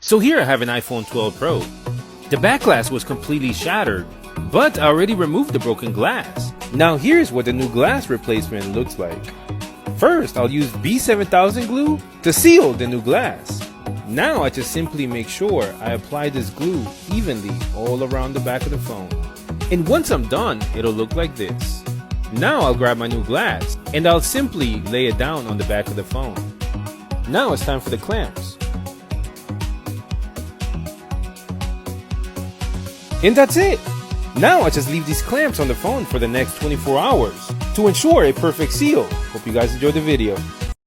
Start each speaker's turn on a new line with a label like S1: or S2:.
S1: So here I have an iPhone 12 Pro. The back glass was completely shattered, but I already removed the broken glass. Now here's what the new glass replacement looks like. First, I'll use B7000 glue to seal the new glass. Now I just simply make sure I apply this glue evenly all around the back of the phone. And once I'm done, it'll look like this. Now I'll grab my new glass and I'll simply lay it down on the back of the phone. Now it's time for the clamps. And that's it! Now I just leave these clamps on the phone for the next 24 hours to ensure a perfect seal. Hope you guys enjoyed the video.